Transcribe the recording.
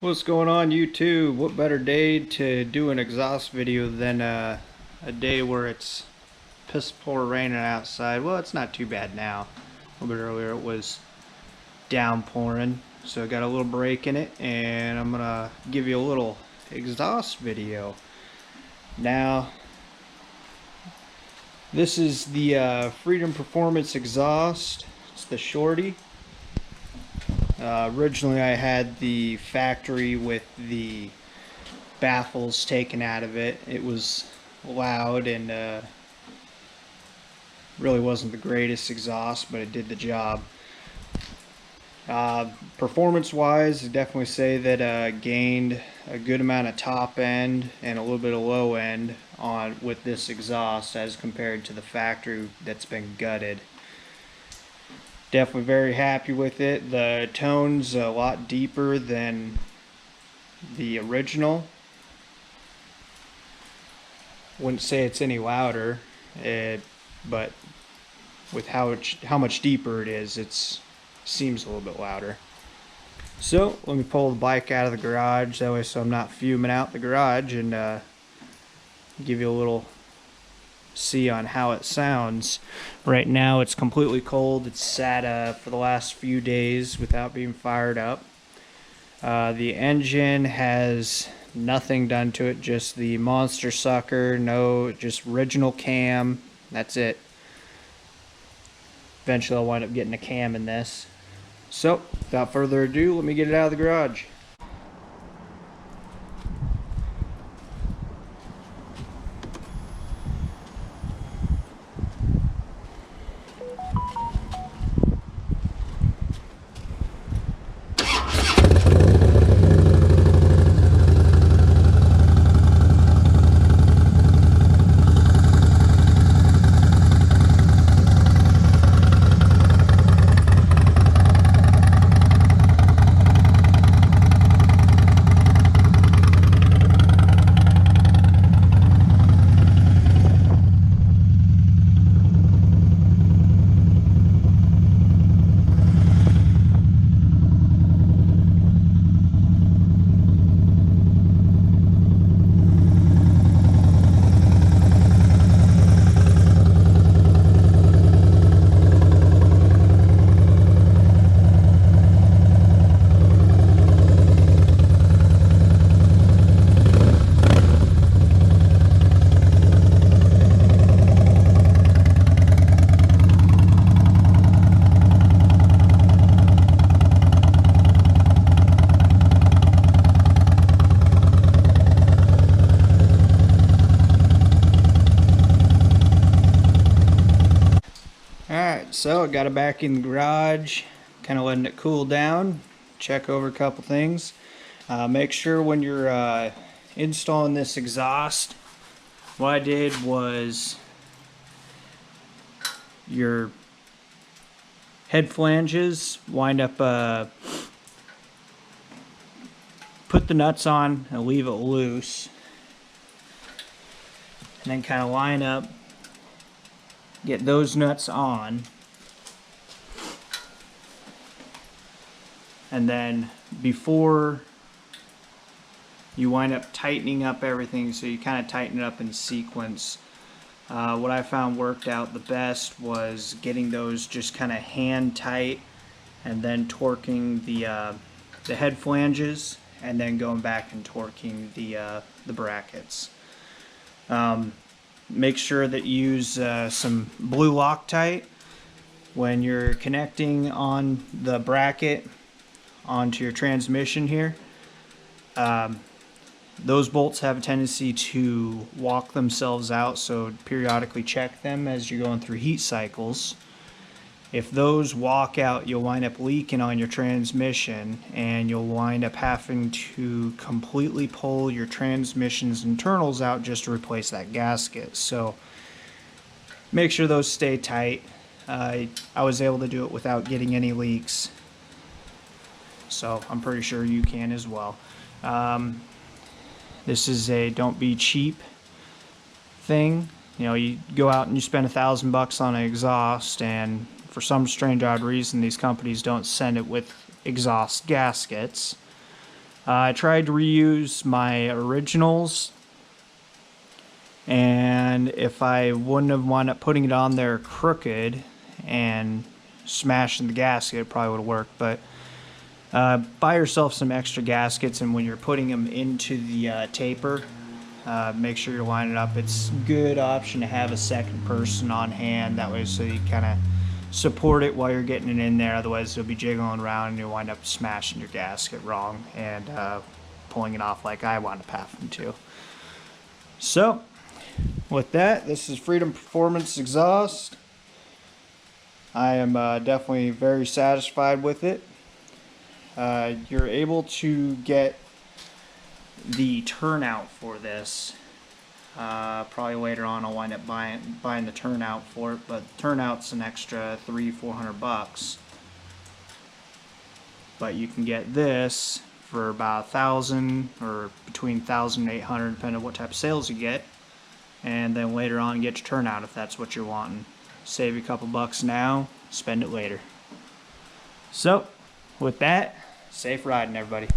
What's going on, YouTube? What better day to do an exhaust video than a day where it's piss poor raining outside? Well, it's not too bad now. A little bit earlier it was downpouring, so I got a little break in it, and I'm gonna give you a little exhaust video. Now, this is the Freedom Performance exhaust. It's the Shorty. Originally I had the factory with the baffles taken out of it. It was loud and really wasn't the greatest exhaust, but it did the job. Performance wise, I definitely say that gained a good amount of top end and a little bit of low end on with this exhaust as compared to the factory that's been gutted. Definitely very happy with it. The tone's a lot deeper than the original. Wouldn't say it's any louder, but with how much deeper it is, it seems a little bit louder. So let me pull the bike out of the garage, that way so I'm not fuming out the garage, and give you a little see on how it sounds. Right now it's completely cold. It's sat for the last few days without being fired up. The engine has nothing done to it, just the monster sucker, just original cam, that's it. Eventually I'll wind up getting a cam in this. So without further ado, let me get it out of the garage. Alright, so I got it back in the garage, kind of letting it cool down, check over a couple things. Make sure when you're installing this exhaust, what I did was your head flanges, wind up, put the nuts on and leave it loose, and then kind of line up. Get those nuts on, and then before you wind up tightening up everything, so you kind of tighten it up in sequence. What I found worked out the best was getting those just kind of hand tight, and then torquing the head flanges, and then going back and torquing the brackets. Make sure that you use some blue Loctite when you're connecting on the bracket onto your transmission here. Those bolts have a tendency to walk themselves out, so periodically check them as you're going through heat cycles. If those walk out, you'll wind up leaking on your transmission, and you'll wind up having to completely pull your transmission's internals out just to replace that gasket. So make sure those stay tight. I was able to do it without getting any leaks, so I'm pretty sure you can as well. This is a don't be cheap thing. You know, you go out and you spend $1,000 on an exhaust, and for some strange odd reason these companies don't send it with exhaust gaskets. I tried to reuse my originals, and if I wouldn't have wound up putting it on there crooked and smashing the gasket, it probably would have worked. But buy yourself some extra gaskets, and when you're putting them into the taper, make sure you're lining it up. It's a good option to have a second person on hand, that way so you kind of support it while you're getting it in there. Otherwise it'll be jiggling around and you'll wind up smashing your gasket wrong and pulling it off like I wound up having to. So with that, this is Freedom Performance exhaust. I am definitely very satisfied with it. You're able to get the turnout for this. Probably later on I'll wind up buying the turnout for it, but the turnout's an extra $300-400. But you can get this for about 1,000 or between 1,000 and 800, depending on what type of sales you get. And then later on get your turnout if that's what you're wanting. Save you a couple bucks now, spend it later. So with that, safe riding everybody.